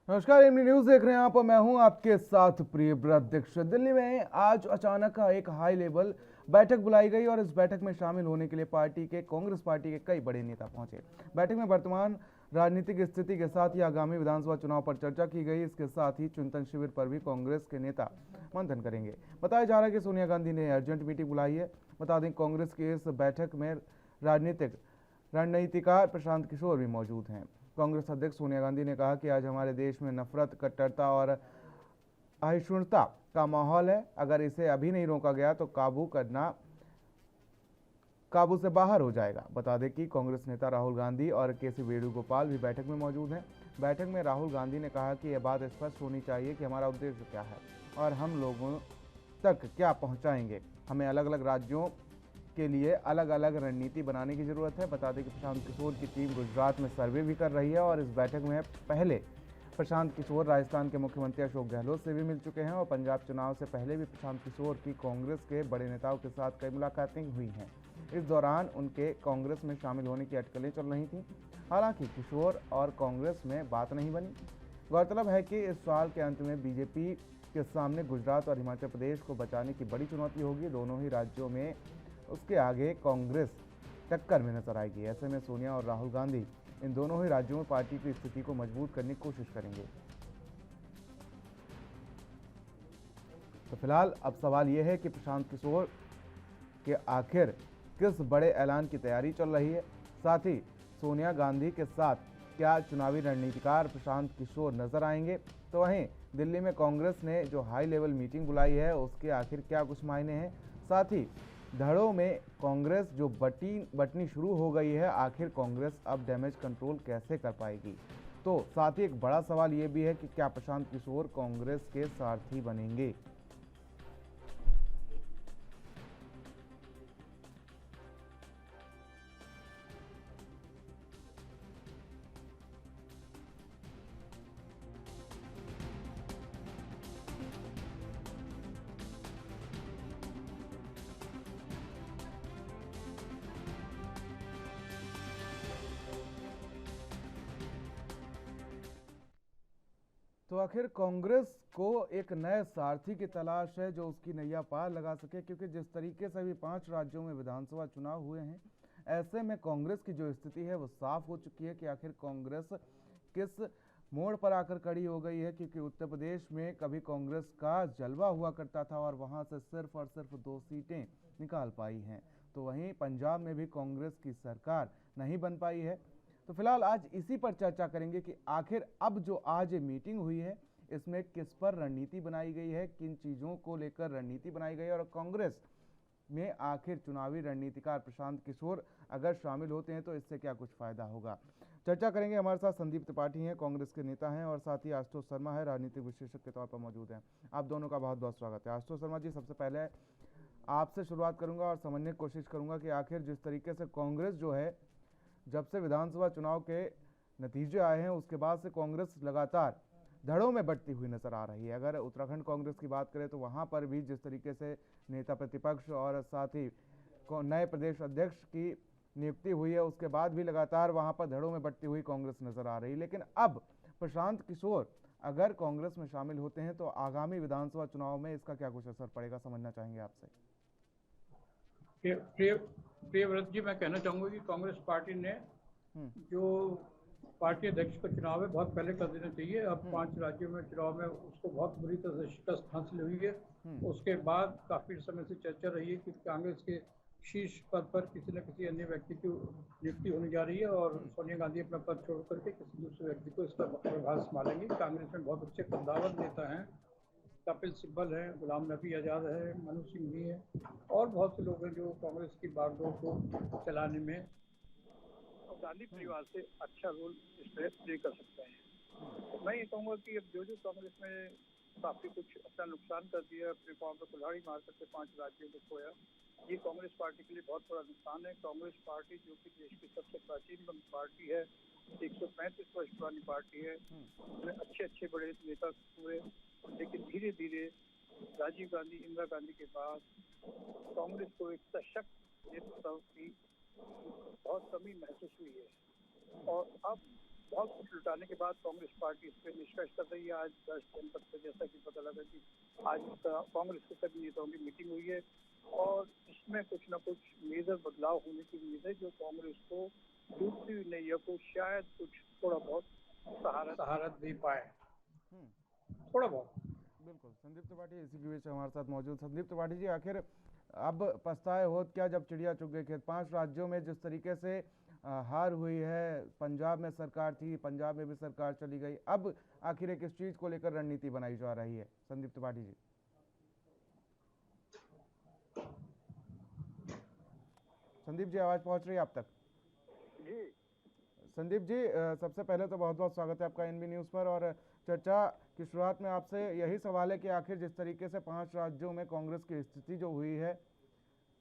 नमस्कार, MD news देख रहे हैं आप और मैं हूं आपके साथ प्रियव्रत दीक्षित। दिल्ली में आज अचानक एक हाई लेवल बैठक बुलाई गई और इस बैठक में शामिल होने के लिए कांग्रेस पार्टी के कई बड़े नेता पहुंचे। बैठक में वर्तमान राजनीतिक स्थिति के साथ ही आगामी विधानसभा चुनाव पर चर्चा की गई। इसके साथ ही चिंतन शिविर पर भी कांग्रेस के नेता मंथन करेंगे। बताया जा रहा है कि सोनिया गांधी ने अर्जेंट मीटिंग बुलाई है। बता दें, कांग्रेस की इस बैठक में राजनीतिक रणनीतिकार प्रशांत किशोर भी मौजूद हैं। कांग्रेस अध्यक्ष सोनिया गांधी ने कहा कि आज हमारे देश में नफरत, कट्टरता और अहिष्णुता का माहौल है। अगर इसे अभी नहीं रोका गया तो काबू से बाहर हो जाएगा। बता दें कि कांग्रेस नेता राहुल गांधी और के.सी. वेणुगोपाल भी बैठक में मौजूद हैं। बैठक में राहुल गांधी ने कहा कि यह बात स्पष्ट होनी चाहिए कि हमारा उद्देश्य क्या है और हम लोगों तक क्या पहुंचाएंगे। हमें अलग अलग राज्यों के लिए अलग अलग रणनीति बनाने की जरूरत है। बता दें कि प्रशांत किशोर की टीम गुजरात में सर्वे भी कर रही है और इस बैठक में पहले प्रशांत किशोर राजस्थान के मुख्यमंत्री अशोक गहलोत से भी मिल चुके हैं और पंजाब चुनाव से पहले भी प्रशांत किशोर की कांग्रेस के बड़े नेताओं के साथ कई मुलाकातें हुई हैं। इस दौरान उनके कांग्रेस में शामिल होने की अटकलें चल रही थीं। हालांकि किशोर और कांग्रेस में बात नहीं बनी। गौरतलब है कि इस साल के अंत में बीजेपी के सामने गुजरात और हिमाचल प्रदेश को बचाने की बड़ी चुनौती होगी। दोनों ही राज्यों में उसके आगे कांग्रेस टक्कर में नजर आएगी। ऐसे में सोनिया और राहुल गांधी इन दोनों ही राज्यों में पार्टी की स्थिति को मजबूत करने की कोशिश करेंगे। तो फिलहाल अब सवाल यह है कि प्रशांत किशोर के आखिर किस बड़े ऐलान की तैयारी चल रही है। साथ ही सोनिया गांधी के साथ क्या चुनावी रणनीतिकार प्रशांत किशोर नजर आएंगे। तो वहीं दिल्ली में कांग्रेस ने जो हाई लेवल मीटिंग बुलाई है उसके आखिर क्या कुछ मायने हैं। साथ ही धड़ों में कांग्रेस जो बटनी शुरू हो गई है, आखिर कांग्रेस अब डैमेज कंट्रोल कैसे कर पाएगी। तो साथ ही एक बड़ा सवाल यह भी है कि क्या प्रशांत किशोर कांग्रेस के सारथी बनेंगे। तो आखिर कांग्रेस को एक नए सारथी की तलाश है जो उसकी नैया पार लगा सके, क्योंकि जिस तरीके से अभी 5 राज्यों में विधानसभा चुनाव हुए हैं, ऐसे में कांग्रेस की जो स्थिति है वो साफ हो चुकी है कि आखिर कांग्रेस किस मोड़ पर आकर खड़ी हो गई है। क्योंकि उत्तर प्रदेश में कभी कांग्रेस का जलवा हुआ करता था और वहां से सिर्फ और सिर्फ 2 सीटें निकाल पाई हैं। तो वहीं पंजाब में भी कांग्रेस की सरकार नहीं बन पाई है। तो फिलहाल आज इसी पर चर्चा करेंगे कि आखिर अब जो आज मीटिंग हुई है इसमें किस पर रणनीति बनाई गई है, किन चीज़ों को लेकर रणनीति बनाई गई है और कांग्रेस में आखिर चुनावी रणनीतिकार प्रशांत किशोर अगर शामिल होते हैं तो इससे क्या कुछ फायदा होगा। चर्चा करेंगे। हमारे साथ संदीप त्रिपाठी हैं, कांग्रेस के नेता हैं, और साथ ही आशुतोष शर्मा है, राजनीतिक विश्लेषक के तौर पर मौजूद हैं। आप दोनों का बहुत बहुत स्वागत है। आशुतोष शर्मा जी, सबसे पहले आपसे शुरुआत करूंगा और समझने की कोशिश करूंगा कि आखिर जिस तरीके से कांग्रेस जो है, जब से विधानसभा चुनाव के नतीजे आए हैं उसके बाद से कांग्रेस लगातार धड़ों में बढ़ती हुई नजर आ रही है। अगर उत्तराखंड कांग्रेस की बात करें तो वहां पर भी जिस तरीके से नेता प्रतिपक्ष और साथ ही नए प्रदेश अध्यक्ष की नियुक्ति हुई है उसके बाद भी लगातार वहां पर धड़ों में बढ़ती हुई कांग्रेस नजर आ रही है। लेकिन अब प्रशांत किशोर अगर कांग्रेस में शामिल होते हैं तो आगामी विधानसभा चुनाव में इसका क्या कुछ असर पड़ेगा, समझना चाहेंगे आपसे। प्रिय प्रियव्रत जी, मैं कहना चाहूँगा कि कांग्रेस पार्टी ने जो पार्टी अध्यक्ष का चुनाव है बहुत पहले कर देना चाहिए। अब 5 राज्यों में चुनाव में उसको बहुत बुरी तरह से शिकस्त हासिल हुई है। उसके बाद काफ़ी समय से चर्चा रही है कि कांग्रेस के शीर्ष पद पर किसी न किसी अन्य व्यक्ति की नियुक्ति होने जा रही है और सोनिया गांधी अपना पद छोड़ करके किसी दूसरे व्यक्ति को इसका प्रभार संभालेंगे। कांग्रेस में बहुत अच्छे कद्दावर नेता हैं, कपिल सिब्बल है, गुलाम नबी आज़ाद है, मनु सिंह भी है और बहुत से लोग हैं जो कांग्रेस की बागडोर को चलाने में गांधी परिवार से अच्छा रोल प्ले कर सकते हैं। तो मैं ये कहूँगा कि अब जो कांग्रेस में काफ़ी कुछ अपना नुकसान कर दिया, अपने पाँव पर कुल्हाड़ी मार करके 5 राज्यों को खोया, ये कांग्रेस पार्टी के लिए बहुत बड़ा नुकसान है। कांग्रेस पार्टी जो कि देश की सबसे प्राचीन पार्टी है, 135 वर्ष पुरानी पार्टी है, उसमें अच्छे बड़े नेता हुए, लेकिन धीरे धीरे राजीव गांधी, इंदिरा गांधी के बाद कांग्रेस को एक सशक्त नेतृत्व की बहुत कमी महसूस हुई है और अब बहुत कुछ लुटाने के बाद कांग्रेस पार्टी इस पर निष्कर्ष कर रही है। आज राष्ट्रीय जनपद से जैसा कि पता लगा कि आज कांग्रेस के सभी नेताओं की मीटिंग हुई है और इसमें कुछ न कुछ मेजर बदलाव होने की उम्मीद है, जो कांग्रेस को डूबती हुई नैया को शायद कुछ थोड़ा बहुत सहारा दे पाए, थोड़ा बहुत। बिल्कुल। संदीप त्रिपाठी इसी के बीच हमारे साथ मौजूद। संदीप त्रिपाठी जी, आखिर अब पछताए होत क्या जब चिड़िया चुग गई खेत? 5 राज्यों में जिस तरीके से हार हुई है, पंजाब में सरकार थी, पंजाब में भी सरकार चली गई, अब आखिर किस चीज को लेकर रणनीति बनाई जा रही है? संदीप त्रिपाठी जी। संदीप जी, आवाज पहुंच रही है आप तक? जी संदीप जी, सबसे पहले तो बहुत बहुत स्वागत है आपका एनबी न्यूज़ पर। और चर्चा की शुरुआत में आपसे यही सवाल है कि आखिर जिस तरीके से 5 राज्यों में कांग्रेस की स्थिति जो हुई है,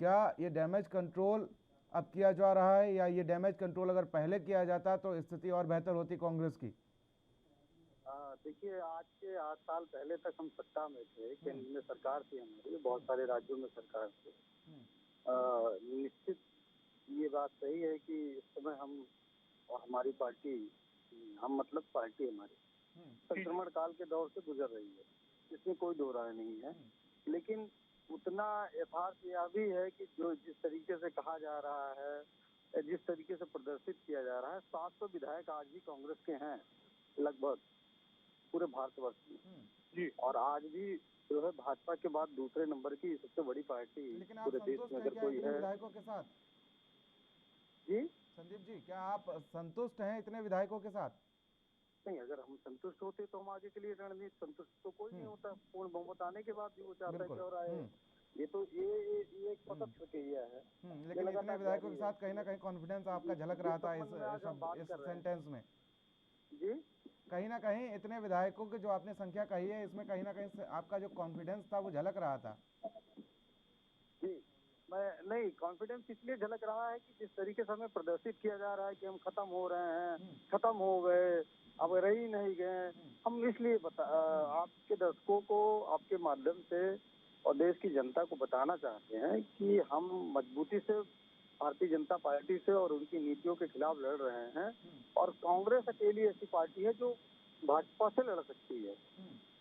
क्या ये डैमेज कंट्रोल अब किया जा रहा है, या ये डैमेज कंट्रोल अगर पहले किया जाता तो स्थिति और बेहतर होती कांग्रेस की? देखिए, आज के 8 साल पहले तक हम सत्ता में थे, केंद्र में सरकार थी हमारी, बहुत सारे राज्यों में सरकार थी। निश्चित ये बात सही है कि इस समय हम और हमारी पार्टी, हम मतलब पार्टी हमारी संक्रमण काल के दौर से गुजर रही है, इसमें कोई दो राय नहीं है। लेकिन उतना यथार्थयाभी है कि जो जिस तरीके से कहा जा रहा है, जिस तरीके से प्रदर्शित किया जा रहा है, 700 विधायक आज भी कांग्रेस के हैं लगभग पूरे भारतवर्ष में जी। और आज भी जो है भाजपा के बाद दूसरे नंबर की सबसे बड़ी पार्टी पूरे देश में अगर कोई है। विधायकों के साथ जी संदीप जी, क्या आप संतुष्ट हैं इतने विधायकों के साथ? नहीं, अगर हम संतुष्ट होते तो हम आगे के लिए रणनीति, संतुष्ट तो कोई नहीं होता। पूर्ण बहुमत आने के बाद भी वो चाहता है कि और आए। ये तो ये एक पतन प्रक्रिया है। लेकिन इतने विधायकों के साथ कहीं ना कहीं कॉन्फिडेंस आपका झलक रहा था इस सेंटेंस में। जी, कहीं ना कहीं इतने विधायकों की जो आपने संख्या कही है, इसमें कहीं ना कहीं आपका जो कॉन्फिडेंस था वो झलक रहा था। जी, मैं नहीं, कॉन्फिडेंस इसलिए झलक रहा है कि जिस तरीके से हमें प्रदर्शित किया जा रहा है कि हम खत्म हो रहे हैं, खत्म हो गए, अब रह ही नहीं गए। हम इसलिए आपके दर्शकों को आपके माध्यम से और देश की जनता को बताना चाहते हैं कि हम मजबूती से भारतीय जनता पार्टी से और उनकी नीतियों के खिलाफ लड़ रहे हैं। और कांग्रेस अकेली ऐसी पार्टी है जो भाजपा से लड़ सकती है।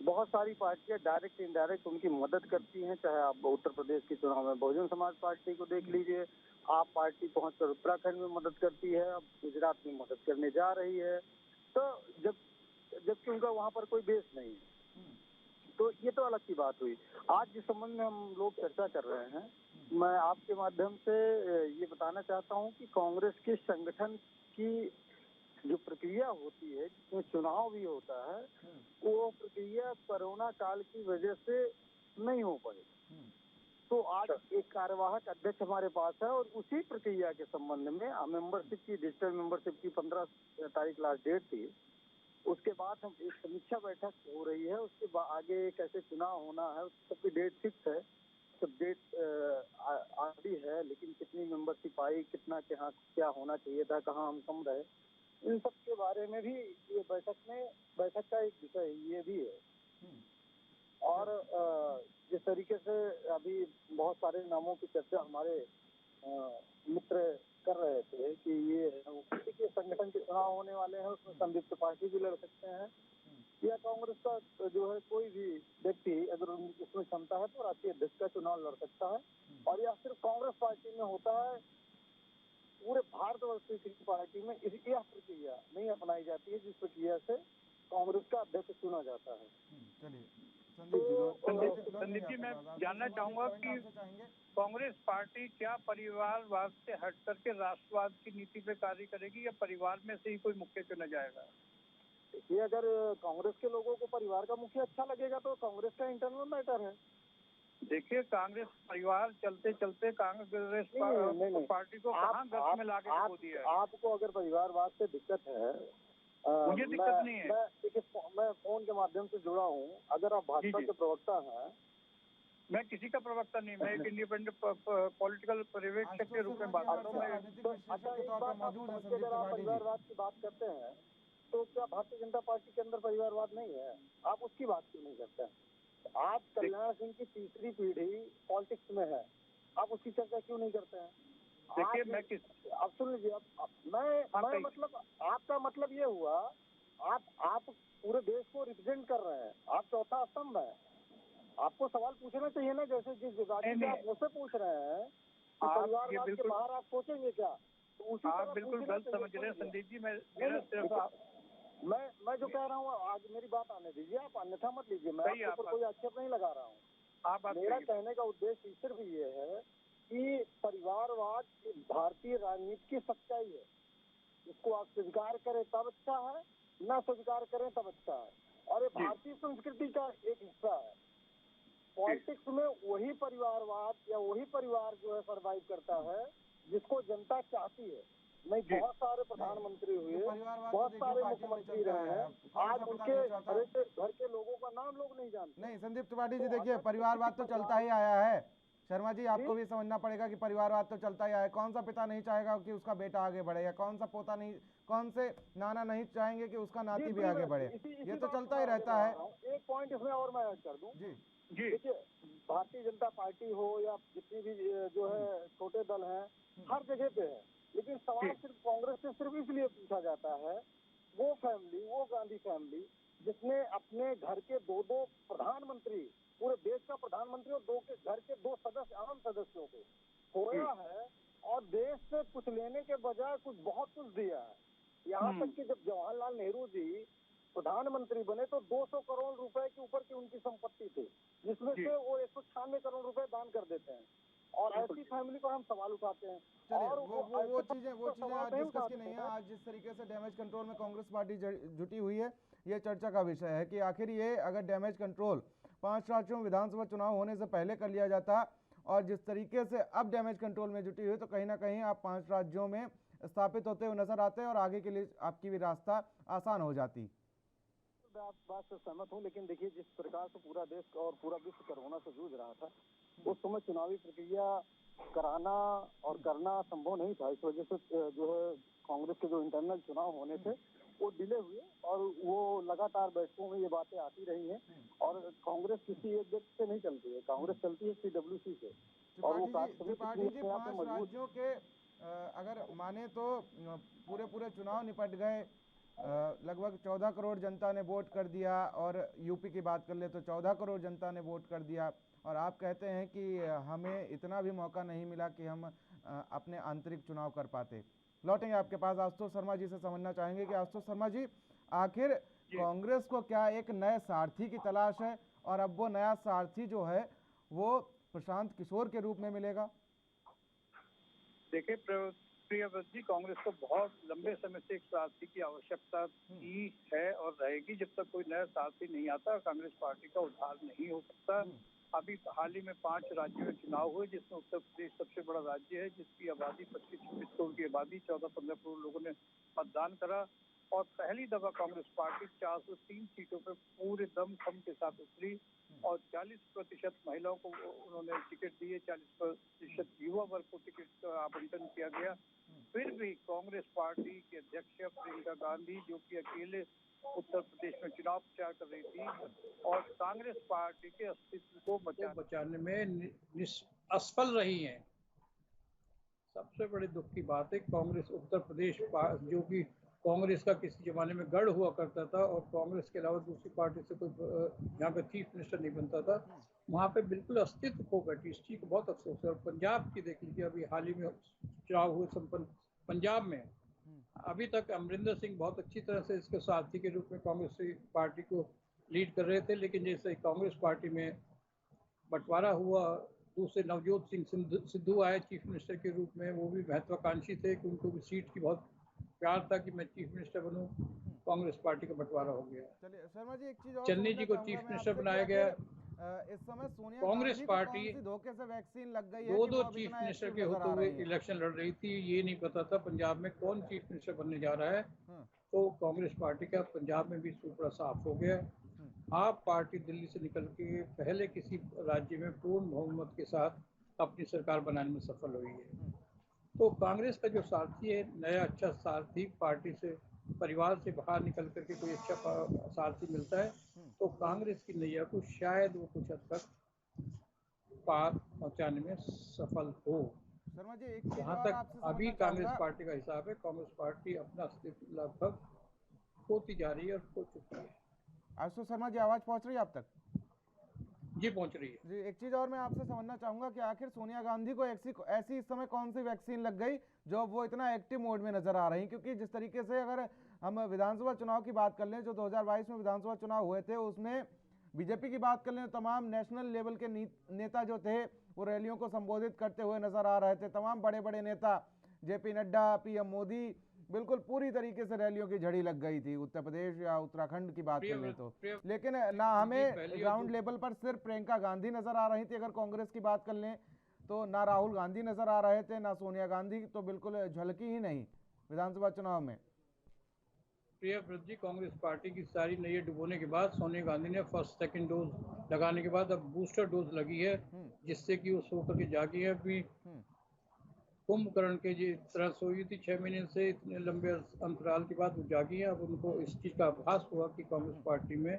बहुत सारी पार्टियां डायरेक्ट इनडायरेक्ट उनकी मदद करती हैं, चाहे आप उत्तर प्रदेश के चुनाव में बहुजन समाज पार्टी को देख लीजिए, आप पार्टी पहुंचकर उत्तराखंड में मदद करती है, अब गुजरात में मदद करने जा रही है। तो जबकि उनका वहां पर कोई बेस नहीं है, तो ये तो अलग की बात हुई। आज जिस संबंध में हम लोग चर्चा कर रहे हैं, मैं आपके माध्यम से ये बताना चाहता हूँ कि कांग्रेस के संगठन की जो प्रक्रिया होती है, जिसमें चुनाव भी होता है, वो प्रक्रिया कोरोना काल की वजह से नहीं हो पाई। तो आज एक कार्यवाहक अध्यक्ष हमारे पास है और उसी प्रक्रिया के संबंध में मेंबरशिप की, डिजिटल मेंबरशिप की 15 तारीख लास्ट डेट थी। उसके बाद हम एक समीक्षा बैठक हो रही है, उसके आगे कैसे चुनाव होना है सबकी डेट फिक्स है। सब डेट आदि है, लेकिन कितनी मेंबरशिप आई, कितना क्या होना चाहिए था, कहाँ हम कम रहे, इन सब के बारे में भी ये बैठक का एक विषय ये भी है। और जिस तरीके से अभी बहुत सारे नामों की चर्चा हमारे मित्र कर रहे थे कि ये किसी के संगठन के चुनाव होने वाले हैं, उसमें संदीप त्रिपाठी भी लड़ सकते हैं, या कांग्रेस का जो है कोई भी व्यक्ति अगर उसमें क्षमता है तो राष्ट्रीय अध्यक्ष का चुनाव लड़ सकता है। और यह सिर्फ कांग्रेस पार्टी में होता है, पूरे भारतवर्ष की पार्टी में यह प्रक्रिया नहीं अपनाई जाती है जिस प्रक्रिया से कांग्रेस का अध्यक्ष चुना जाता है। चलिए संदीप जी, मैं जानना चाहूंगा कि कांग्रेस पार्टी क्या परिवारवाद से हट करके राष्ट्रवाद की नीति पे कार्य करेगी, या परिवार में से ही कोई मुखिया चुना जाएगा? ये अगर कांग्रेस के लोगों को परिवार का मुखिया अच्छा लगेगा तो कांग्रेस का इंटरनल मैटर है। देखिए, कांग्रेस परिवार चलते चलते कांग्रेस पार्टी को कहाँ गर्त में लाके खो दिया। आपको अगर परिवारवाद से दिक्कत है, मुझे दिक्कत नहीं है। मैं फोन के माध्यम से जुड़ा हूँ, अगर आप भाजपा के प्रवक्ता हैं। मैं किसी का प्रवक्ता नहीं, मैं एक इंडिपेंडेंट पॉलिटिकल पर्यवेक्षक के रूप में बात कर रहा हूँ। परिवारवाद की बात करते हैं तो क्या भारतीय जनता पार्टी के अंदर परिवारवाद नहीं है? आप उसकी बात क्यों नहीं करते हैं? आप कल्याण सिंह की तीसरी पीढ़ी पॉलिटिक्स में है, आप उसकी चर्चा क्यों नहीं करते हैं? देखिए मैं अब सुन लीजिए, अब मैं मतलब आपका मतलब ये हुआ, आप पूरे देश को रिप्रेजेंट कर रहे हैं, आप चौथा स्तंभ है, आपको सवाल पूछना चाहिए ना, जैसे जिस विभाग से आप मुझसे पूछ रहे हैं कि परिवारवाद के बाहर आप सोचेंगे क्या, तो उसी आप बिल्कुल गलत समझ रहे हैं संदीप जी। मैं जो कह रहा हूँ, आज मेरी बात आने दीजिए, आप अन्यथा मत लीजिए, मैं आपके ऊपर कोई आक्षेप नहीं लगा रहा हूँ। मेरा कहने का उद्देश्य सिर्फ ये है कि परिवारवाद भारतीय राजनीति की सच्चाई है, इसको आप स्वीकार करें तब अच्छा है, ना स्वीकार करें तब अच्छा है, और ये भारतीय संस्कृति का एक हिस्सा है। पॉलिटिक्स में वही परिवारवाद या वही परिवार जो है सर्वाइव करता है जिसको जनता चाहती है। नहीं, बहुत सारे प्रधानमंत्री हुए, बहुत सारे मुख्यमंत्री रहे हैं, आज उनके घर के लोगों का नाम लोग नहीं जानते। नहीं संदीप त्रिपाठी जी, देखिए परिवारवाद तो चलता ही आया है। शर्मा जी, आपको भी समझना पड़ेगा कि परिवारवाद तो चलता ही आया है। कौन सा पिता नहीं चाहेगा कि उसका बेटा आगे बढ़े, या कौन सा पोता नहीं, कौन से नाना नहीं चाहेंगे कि उसका नाती भी आगे बढ़े। ये तो चलता ही रहता है। एक पॉइंट इसमें और मैं ऐड कर दूं जी। देखिए, भारतीय जनता पार्टी हो या जितनी भी जो है छोटे दल हैं, हर जगह पे है, लेकिन सवाल सिर्फ कांग्रेस से सिर्फ इसलिए पूछा जाता है, वो फैमिली, वो गांधी फैमिली जिसने अपने घर के दो प्रधानमंत्री, पूरे देश का प्रधानमंत्री और घर के 2 सदस्य, आम सदस्यों को खोया है, और देश से कुछ लेने के बजाय कुछ बहुत कुछ दिया है। यहाँ तक कि जब जवाहरलाल नेहरू जी प्रधानमंत्री बने तो 200 करोड़ रुपए के ऊपर की उनकी संपत्ति थी, जिसमें से वो 196 करोड़ रुपए दान कर देते हैं, और ऐसी फैमिली पर हम सवाल उठाते हैं। और वो चीजें आज डिस्कस की नहीं है। आज जिस तरीके से डैमेज कंट्रोल में कांग्रेस पार्टी जुटी हुई है, ये चर्चा का विषय है कि आखिर ये अगर डैमेज कंट्रोल 5 राज्यों में विधानसभा चुनाव होने से पहले कर लिया जाता, और जिस तरीके से अब डैमेज कंट्रोल में जुटी हुई, तो कहीं ना कहीं आप 5 राज्यों में स्थापित होते हुए नजर आते हैं और आगे के लिए आपकी भी रास्ता आसान हो जाती। आप बात से सहमत हूँ, लेकिन देखिए जिस प्रकार से पूरा देश और पूरा विश्व कोरोना से जूझ रहा था, उस समय चुनावी प्रक्रिया कराना और करना संभव नहीं था। इस वजह से जो है कांग्रेस के जो इंटरनल चुनाव होने थे वो डिले हुए, और वो लगातार बैठकों में ये बातें आती रही हैं। और कांग्रेस किसी एक व्यक्ति से नहीं चलती है, कांग्रेस चलती है CWC से। और वो 5 राज्यों के अगर माने तो पूरे चुनाव निपट गए, लगभग 14 करोड़ जनता ने वोट कर दिया, और यूपी की बात कर ले तो 14 करोड़ जनता ने वोट कर दिया, और आप कहते हैं कि हमें इतना भी मौका नहीं मिला कि हम अपने आंतरिक चुनाव कर पाते। लौटेंगे आपके पास। आशुतोष शर्मा जी से समझना चाहेंगे कि आशुतोष शर्मा जी, आखिर कांग्रेस को क्या एक नए सारथी की तलाश है, और अब वो नया सारथी जो है वो प्रशांत किशोर के रूप में मिलेगा? देखिए प्रियव्रत जी, कांग्रेस को बहुत लंबे समय से एक सारथी की आवश्यकता की है और रहेगी। जब तक कोई नया सारथी नहीं आता, कांग्रेस पार्टी का उद्धार नहीं हो सकता। अभी हाल ही में 5 राज्यों में चुनाव हुए, जिसमें उत्तर प्रदेश सबसे बड़ा राज्य है, जिसकी आबादी 25-26 करोड़ की आबादी, 14-15 करोड़ लोगों ने मतदान करा, और पहली दफा कांग्रेस पार्टी 403 सीटों पर पूरे दमखम के साथ उतरी, और 40% महिलाओं को उन्होंने टिकट दिए, 40% युवा वर्ग को टिकट का आवंटन किया गया। फिर भी कांग्रेस पार्टी के अध्यक्ष प्रियंका गांधी, जो कि अकेले उत्तर प्रदेश में चुनाव प्रचार कर रही थी, और कांग्रेस पार्टी के अस्तित्व को बचाने में असफल रही हैं। सबसे बड़ी दुख की बात है, कांग्रेस उत्तर प्रदेश जो कि कांग्रेस का किसी जमाने में गढ़ हुआ करता था, और कांग्रेस के अलावा दूसरी पार्टी से कोई यहाँ पे चीफ मिनिस्टर नहीं बनता था, वहाँ पे बिल्कुल अस्तित्व खो बैठी। इस चीज को बहुत अफसोस है। और पंजाब की देख लीजिए, अभी हाल ही में चुनाव हुए संपन्न पंजाब में, अभी तक अमरिंदर सिंह बहुत अच्छी तरह से इसके सारथी के रूप में कांग्रेस पार्टी को लीड कर रहे थे, लेकिन जैसे कांग्रेस पार्टी में बंटवारा हुआ, दूसरे नवजोत सिंह सिद्धू आए चीफ मिनिस्टर के रूप में, वो भी महत्वाकांक्षी थे कि उनको भी सीट की बहुत प्यार था कि मैं चीफ मिनिस्टर बनूं। कांग्रेस पार्टी का बंटवारा हो गया। चलिए शर्मा जी, एक चीज और चन्नी जी को चीफ मिनिस्टर बनाया गया। इस समय सोनिया कांग्रेस पार्टी धोखे से वैक्सीन लग गई है, 2 चीफ मिनिस्टर के होते हुए इलेक्शन लड़ रही थी। ये नहीं पता था पंजाब में कौन चीफ मिनिस्टर बनने जा रहा है। तो कांग्रेस पार्टी का पंजाब में भी सूपड़ा साफ हो गया। आप पार्टी दिल्ली से निकल के पहले किसी राज्य में पूर्ण बहुमत के साथ अपनी सरकार बनाने में सफल हुई है। तो कांग्रेस का जो सारथी है, नया अच्छा सारथी, पार्टी से परिवार से बाहर निकल करके कोई अच्छा सारथी मिलता है तो कांग्रेस की नैया को शायद वो कुछ हद तक पार पहुंचाने में सफल हो। शर्मा जी, एक चीज जहाँ और तक आपसे अभी समझना कांग्रेस चाहूंगा। पार्टी का हिसाब है, कांग्रेस पार्टी अपना अस्तित्व लगभग खोती जा रही है और खो चुकी है। आशुतोष शर्मा जी, आवाज पहुंच रही है आप तक? जी पहुंच रही है। जी, एक चीज और मैं आपसे समझना चाहूंगा कि आखिर सोनिया गांधी को ऐसी ऐसी इस समय कौन सी वैक्सीन लग गई जो अब वो इतना एक्टिव मोड में नजर आ रही, क्योंकि जिस तरीके से अगर हम विधानसभा चुनाव की बात कर लें, जो 2022 में विधानसभा चुनाव हुए थे, उसमें बीजेपी की बात कर लें, तमाम नेशनल लेवल के नेता जो थे वो रैलियों को संबोधित करते हुए नजर आ रहे थे। तमाम बड़े बड़े नेता, जेपी नड्डा, पीएम मोदी, बिल्कुल पूरी तरीके से रैलियों की झड़ी लग गई थी। उत्तर प्रदेश या उत्तराखंड की बात कर लें तो, लेकिन ना जी हमें पहली और ग्राउंड लेवल पर सिर्फ प्रियंका गांधी नजर आ रही थी। अगर कांग्रेस की बात कर लें तो ना राहुल गांधी नजर आ रहे थे, ना सोनिया गांधी, तो बिल्कुल झलकी ही नहीं विधानसभा चुनाव में। प्रियव्रत जी, कांग्रेस पार्टी की सारी नैया डुबोने के बाद सोनिया गांधी ने फर्स्ट सेकंड डोज लगाने के बाद अब बूस्टर डोज लगी है, जिससे कि वो सो करके जागी है। अभी कुंभकर्ण के जी तरह सोई थी 6 महीने से, इतने लंबे अंतराल के बाद वो जागी है। अब उनको इस चीज का आभास हुआ कि कांग्रेस पार्टी में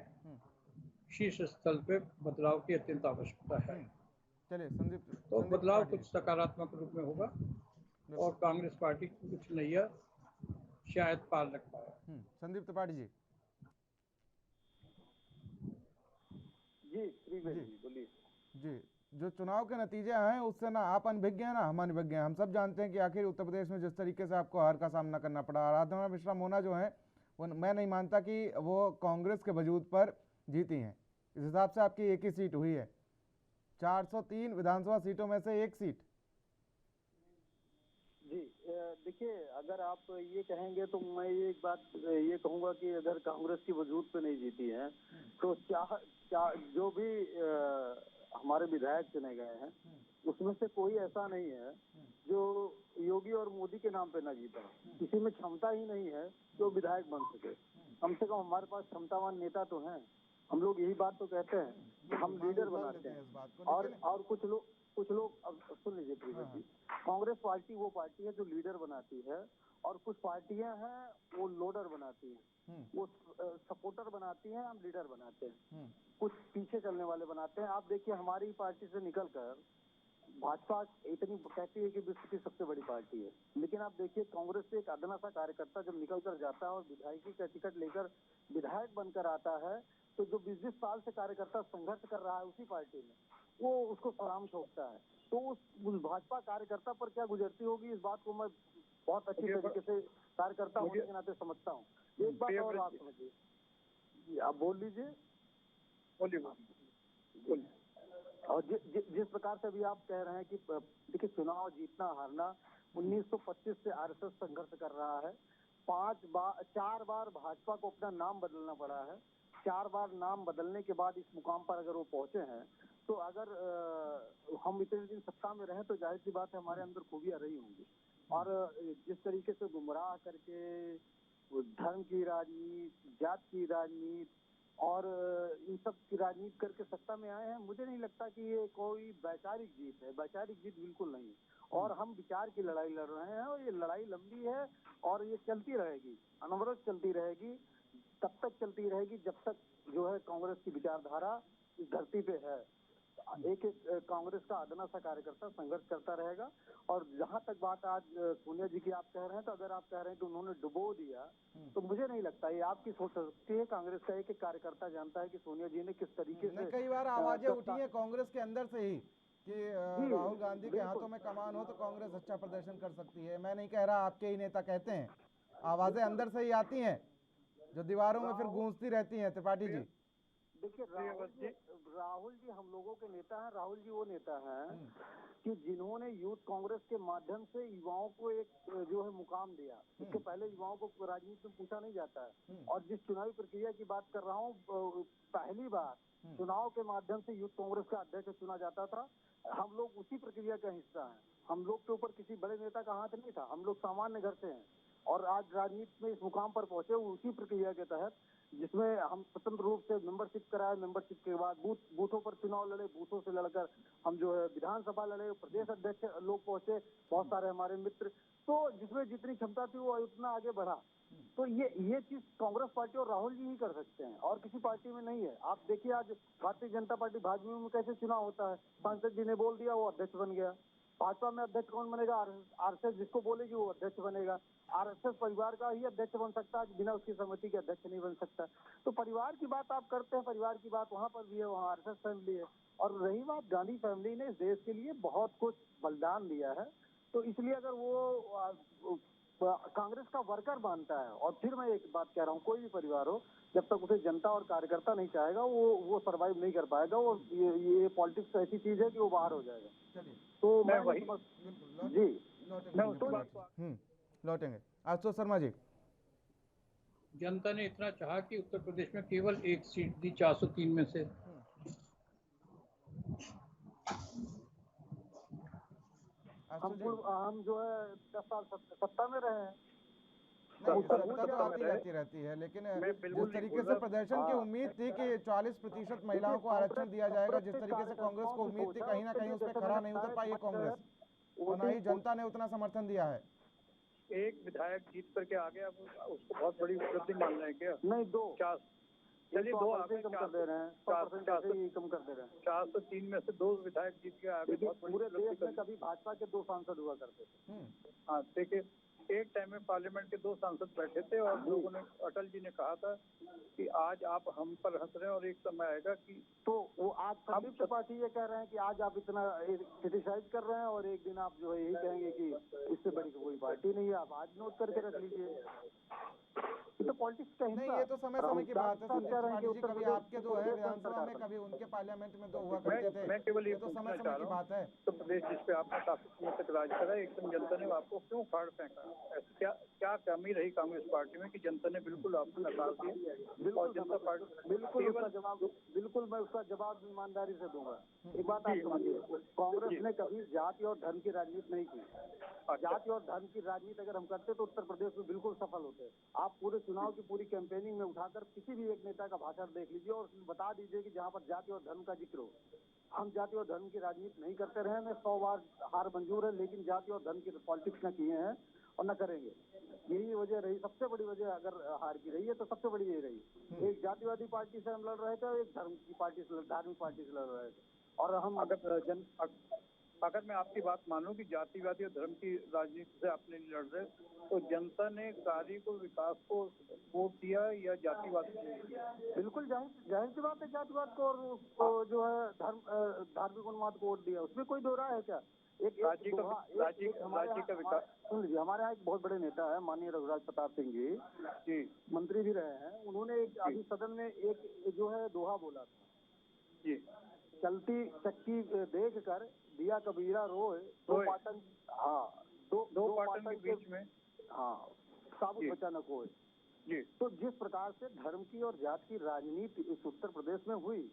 शीर्ष स्तर पे बदलाव की अत्यंत आवश्यकता है। चलिए संदीप तो संदीप बदलाव त्रिपाठी कुछ सकारात्मक रूप में होगा जी। और कांग्रेस पार्टी की कुछ नैया शायद पार रख पाए। संदीप त्रिपाठी जी। जी जी जी बोलिए। जी, जो चुनाव के नतीजे हैं उससे ना आप अनभिज्ञ हैं ना हम अनभिज्ञ हैं। हम सब जानते हैं कि आखिर उत्तर प्रदेश में जिस तरीके से आपको हार का सामना करना पड़ा, आराधना मिश्रा मोना जो है वो मैं नहीं मानता कि वो कांग्रेस के वजूद पर जीती हैं। इस हिसाब से आपकी एक ही सीट हुई है, 403 विधानसभा सीटों में से एक सीट। जी देखिए, अगर आप ये कहेंगे तो मैं ये एक बात ये कहूंगा कि अगर कांग्रेस की वजूद पे नहीं जीती है तो क्या क्या जो भी हमारे विधायक चुने गए हैं उसमें से कोई ऐसा नहीं है जो योगी और मोदी के नाम पे ना जीता। किसी में क्षमता ही नहीं है जो विधायक बन सके। कम से कम हमारे पास क्षमतावान नेता तो हैं। हम लोग यही बात तो कहते हैं कि हम लीडर बनाते हैं। और कुछ लोग अब सुन लीजिए प्रियव्रत जी, कांग्रेस पार्टी वो पार्टी है जो लीडर बनाती है और कुछ पार्टियां हैं वो लोडर बनाती हैं। वो सपोर्टर बनाती हैं, हम लीडर बनाते हैं। कुछ पीछे चलने वाले बनाते हैं। आप देखिए, हमारी पार्टी से निकलकर भाजपा इतनी कहती है कि विश्व की सबसे बड़ी पार्टी है, लेकिन आप देखिए कांग्रेस से एक अदना सा कार्यकर्ता जब निकल कर जाता है और विधायकी का टिकट लेकर विधायक बनकर आता है, तो जो 20-20 साल से कार्यकर्ता संघर्ष कर रहा है उसी पार्टी में, वो उसको सलाम ठोकता है। तो उस भाजपा कार्यकर्ता पर क्या गुजरती होगी, इस बात को मैं बहुत अच्छी तरीके से कार्यकर्ता होने के नाते समझता हूँ। एक बात और आप समझिए, आप बोल लीजिए। और जिस प्रकार से अभी आप कह रहे हैं कि देखिए चुनाव जीतना हारना, 1925 से आरएसएस संघर्ष कर रहा है। 4 बार भाजपा को अपना नाम बदलना पड़ा है। 4 बार नाम बदलने के बाद इस मुकाम पर अगर वो पहुंचे हैं, तो अगर हम इतने दिन सत्ता में रहे तो जाहिर सी बात है हमारे अंदर खूबियां रही होंगी। और जिस तरीके से गुमराह करके धर्म की राजनीति, जात की राजनीति और इन सब की राजनीति करके सत्ता में आए हैं, मुझे नहीं लगता कि ये कोई वैचारिक जीत है। वैचारिक जीत बिल्कुल नहीं। और हम विचार की लड़ाई लड़ रहे हैं और ये लड़ाई लंबी है और ये चलती रहेगी, अनवरत चलती रहेगी। तब तक चलती रहेगी जब तक जो है कांग्रेस की विचारधारा इस धरती पे है। एक कांग्रेस का अदना सा कार्यकर्ता संघर्ष करता रहेगा। और जहां तक बात आज सोनिया जी की आप कह रहे हैं, तो अगर आप कह रहे हैं कि उन्होंने डुबो दिया, तो मुझे नहीं लगता, ये आपकी सोच सकती है। कांग्रेस का एक कार्यकर्ता जानता है कि सोनिया जी ने किस तरीके से कई बार आवाजें उठी है कांग्रेस के अंदर से ही कि राहुल गांधी के हाथों में कमान हो तो कांग्रेस अच्छा प्रदर्शन कर सकती है। मैं नहीं कह रहा, आपके ही नेता कहते हैं, आवाजें अंदर से ही आती हैं जो दीवारों में फिर गूंजती रहती हैं। त्रिपाठी जी देखिए, राहुल जी हम लोगों के नेता हैं। राहुल जी वो नेता हैं कि जिन्होंने यूथ कांग्रेस के माध्यम से युवाओं को एक जो है मुकाम दिया। इसके पहले युवाओं को राजनीति में पूछा नहीं जाता है। और जिस चुनावी प्रक्रिया की बात कर रहा हूँ, पहली बार चुनाव के माध्यम से यूथ कांग्रेस का अध्यक्ष चुना जाता था। हम लोग उसी प्रक्रिया का हिस्सा हैं। हम लोग के ऊपर किसी बड़े नेता का हाथ नहीं था। हम लोग सामान्य घर से हैं और आज राजनीति में इस मुकाम पर पहुंचे उसी प्रक्रिया के तहत, जिसमें हम स्वतंत्र रूप से मेंबरशिप कराए। मेंबरशिप के बाद बूथों पर चुनाव लड़े, बूथों से लड़कर हम जो है विधानसभा लड़े, प्रदेश अध्यक्ष लोग पहुंचे, बहुत सारे हमारे मित्र। तो जिसमें जितनी क्षमता थी वो उतना आगे बढ़ा। तो ये चीज कांग्रेस पार्टी और राहुल जी ही कर सकते हैं और किसी पार्टी में नहीं है। आप देखिए आज भारतीय जनता पार्टी भाजपा में कैसे चुनाव होता है, सांसद जी ने बोल दिया वो अध्यक्ष बन गया। भाजपा में अध्यक्ष कौन बनेगा? आरएसएस जिसको बोलेगी वो अध्यक्ष बनेगा। आरएसएस परिवार का ही अध्यक्ष बन सकता है, बिना उसकी सहमति के अध्यक्ष नहीं बन सकता। तो परिवार की बात आप करते हैं, परिवार की बात वहां पर भी है, वहाँ आरएसएस फैमिली है। और रही बात, गांधी फैमिली ने इस देश के लिए बहुत कुछ बलिदान दिया है, तो इसलिए अगर वो कांग्रेस का वर्कर मानता है, और फिर मैं एक बात कह रहा हूँ, कोई भी परिवार हो, जब तक उसे जनता और कार्यकर्ता नहीं चाहेगा, वो सरवाइव नहीं कर पाएगा। वो ये पॉलिटिक्स ऐसी चीज है कि वो बाहर हो जाएगा। तो मैं वही जी लौटेंगे। आशुतोष शर्मा जी, जनता ने इतना चाहा कि उत्तर प्रदेश में केवल एक सीट दी 403 में से। हम जो है 10 साल सत्ता में रहे हैं। सत्ता तो आती जाती रहती है, लेकिन जिस तरीके से प्रदर्शन की उम्मीद थी कि 40% महिलाओं को आरक्षण दिया जाएगा, जिस तरीके से कांग्रेस को उम्मीद थी, कहीं ना कहीं उस पर खरा नहीं उतर पाई है कांग्रेस, और ना ही जनता ने उतना समर्थन दिया है। एक विधायक जीत करके आ गया, उसको बहुत बड़ी उपलब्धि मान रहे हैं क्या? नहीं, 2 चलिए 2 कम कर दे रहे हैं, 4% कम कर दे रहे हैं। 403 में से 2 विधायक जीत के आगे, बहुत पूरे देश में कभी भाजपा के 2 सांसद हुआ करते थे। हाँ, देखिए एक टाइम में पार्लियामेंट के 2 सांसद बैठे थे, और लोगों ने, अटल जी ने कहा था कि आज आप हम पर हंस रहे हैं और एक समय आएगा कि, तो वो आज संयुक्त पार्टी ये कह रहे हैं कि आज आप इतना क्रिटिसाइज कर रहे हैं, और एक दिन आप जो है यही कहेंगे कि इससे बड़ी कोई पार्टी नहीं है। आप आज नोट करके रख लीजिए, ये तो पॉलिटिक्स का हिस्सा नहीं, ये तो समय समय की बात है। संदीप त्रिपाठी जी, कभी आपके 2 है विधानसभा में, कभी उनके पार्लियामेंट में 2 हुआ करते थे। मैं केवल ये तो समय समय की बात है। उत्तर प्रदेश जिस पे आपने काफी समय तक राज करा, एकदम जनता ने आपको क्यों फाड़ फेंका? ऐसी क्या कमी रही कांग्रेस पार्टी में कि जनता ने बिल्कुल आपको नकार दिया? और जनता पार्टी बिल्कुल मैं उसका जवाब ईमानदारी से दूंगा। एक बात आप समझिए, कांग्रेस ने कभी जाति और धर्म की राजनीति नहीं की। जाति और धर्म की राजनीति अगर हम करते तो उत्तर प्रदेश में बिल्कुल सफल होते। आप पूरे चुनाव की पूरी कैंपेनिंग में उठाकर किसी भी एक नेता का भाषण देख लीजिए और बता दीजिए कि जहां पर जाति और धर्म का जिक्र हो। हम जाति और धर्म की राजनीति नहीं करते रहे, हमें 100 बार हार मंजूर है, लेकिन जाति और धर्म की पॉलिटिक्स न किए हैं और न करेंगे। यही वजह रही, सबसे बड़ी वजह अगर हार की रही है तो सबसे बड़ी यही रही। एक जातिवादी पार्टी से हम लड़ रहे थे, एक धर्म की पार्टी से, धार्मिक पार्टी से लड़ रहे थे। और हम अगर मैं आपकी बात मानूं कि जातिवादी और धर्म की राजनीति से आपने लड़ रहे, तो जनता ने कार्य को, विकास को वोट दिया या जातिवाद को? बिल्कुल जाहिर सी बात है, जातिवाद को और जो है धार्मिक उन्माद को वोट दिया, उसमें कोई दो राय है क्या? राज्य का विकास। सुन लीजिए, हमारे यहाँ एक बहुत बड़े नेता है माननीय रघुराज प्रताप सिंह जी, मंत्री भी रहे हैं। उन्होंने अभी सदन में एक जो है दोहा बोला था जी, चलती चक्की देख कर दिया कबीरा रोए, दो पाटन, हाँ दो पाटन के बीच में, हाँ साबुत बचा न कोई जी। तो जिस प्रकार से धर्म की और जाति की राजनीति इस उत्तर प्रदेश में हुई,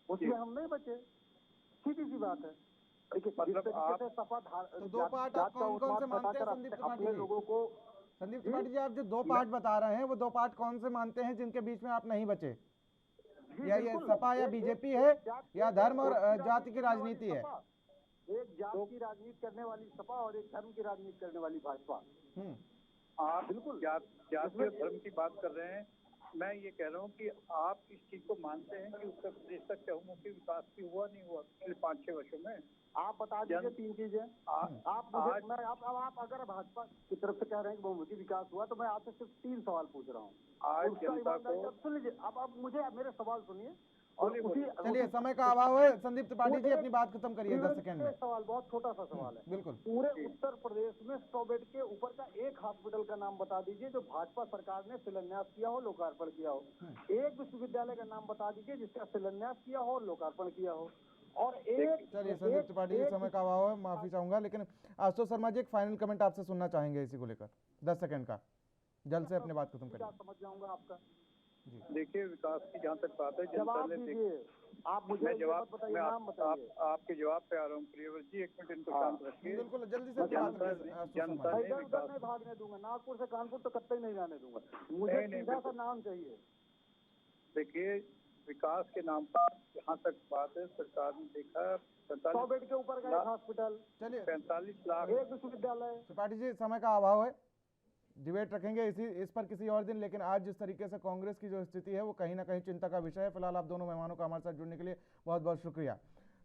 उसमें हम नहीं बचे। सीधी सी बात है। देखिए, मतलब आप तो 2 पार्ट आप कौन कौन से मानते हैं संदीप त्रिपाठी जी? लोगों को संदीप त्रिपाठी जी, आप जो 2 पार्ट बता रहे हैं, वो 2 पार्ट कौन से मानते हैं जिनके बीच में आप नहीं बचे? या ये सपा या बीजेपी है, या धर्म और जाति की राजनीति है? एक जाति की राजनीति करने वाली सपा और एक धर्म की राजनीति करने वाली भाजपा। आप बिल्कुल जाति और धर्म की बात कर रहे हैं। मैं ये कह रहा हूँ कि आप इस चीज को मानते हैं कि उत्तर प्रदेश का चहुमुखी विकास भी हुआ नहीं हुआ पिछले 5-6 वर्षों में? आप बता दीजिए 3 चीजें। आप अगर भाजपा की तरफ से कह रहे हैं कि बहुमुखी विकास हुआ, तो मैं आपसे सिर्फ 3 सवाल पूछ रहा हूँ। आज जनता को सुन लीजिए, आप मुझे मेरे सवाल सुनिए। और चलिए, समय का अभाव है, संदीप त्रिपाठी जी अपनी बात खत्म करिए 10 सेकंड में। सवाल बहुत छोटा सा सवाल है। बिल्कुल। पूरे उत्तर प्रदेश में 100 बेड के ऊपर का एक हॉस्पिटल का नाम बता दीजिए जो भाजपा सरकार ने शिलान्यास किया हो, लोकार्पण किया हो। एक विश्वविद्यालय का नाम बता दीजिए जिसका शिलान्यास किया हो और लोकार्पण किया हो। और एक चलिए संदीप त्रिपाठी जी, समय का अभाव है, माफी चाहूंगा, लेकिन आशुतोष शर्मा जी एक फाइनल कमेंट आपसे सुनना चाहेंगे इसी को लेकर, 10 सेकंड का, जल्द से अपनी बात खत्म करिए। समझ जाऊंगा आपका। देखिए, विकास की जहाँ तक बात है, जनता ने आप मुझे जवाब बताइए, नाम बताइए। आपके जवाब पे आ रहा हूँ प्रियव्रत जी, 1 मिनट इनको शांत रखिए। बिल्कुल, जल्दी से जनता ने नहीं भागने दूंगा, नागपुर से कानपुर तो कतई नहीं जाने दूंगा, मुझे सीधा सा नाम चाहिए। देखिए, विकास के नाम पर जहाँ तक बात है, सरकार ने देखा 100 बेड के ऊपर का एक हॉस्पिटल, चलिए 45 लाख, एक विश्वविद्यालय। त्रिपाठी जी, समय का अभाव है, डिबेट रखेंगे इस पर किसी और दिन, लेकिन आज जिस तरीके से कांग्रेस की जो स्थिति है वो कहीं ना कहीं चिंता का विषय है। फिलहाल आप दोनों मेहमानों का हमारे साथ जुड़ने के लिए बहुत बहुत शुक्रिया।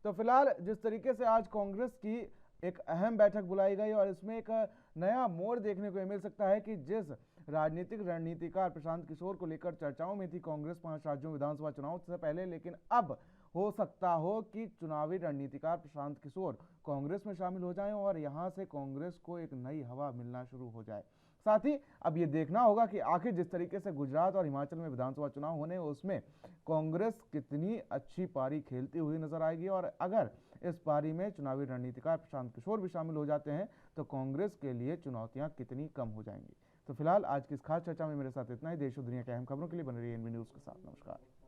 तो फिलहाल जिस तरीके से आज कांग्रेस की एक अहम बैठक बुलाई गई और इसमें एक नया मोड़ देखने को मिल सकता है कि जिस राजनीतिक रणनीतिकार प्रशांत किशोर को लेकर चर्चाओं में थी कांग्रेस 5 राज्यों में विधानसभा चुनाव से पहले, लेकिन अब हो सकता हो कि चुनावी रणनीतिकार प्रशांत किशोर कांग्रेस में शामिल हो जाएं और यहां से कांग्रेस को एक नई हवा मिलना शुरू हो जाए। साथ ही अब ये देखना होगा कि आखिर जिस तरीके से गुजरात और हिमाचल में विधानसभा चुनाव होने उसमें कांग्रेस कितनी अच्छी पारी खेलती हुई नजर आएगी, और अगर इस पारी में चुनावी रणनीतिकार प्रशांत किशोर भी शामिल हो जाते हैं तो कांग्रेस के लिए चुनौतियां कितनी कम हो जाएंगी। तो फिलहाल आज की इस खास चर्चा में मेरे साथ इतना ही। देश और दुनिया की अहम खबरों के लिए बने रहिए एनबी न्यूज के साथ। नमस्कार।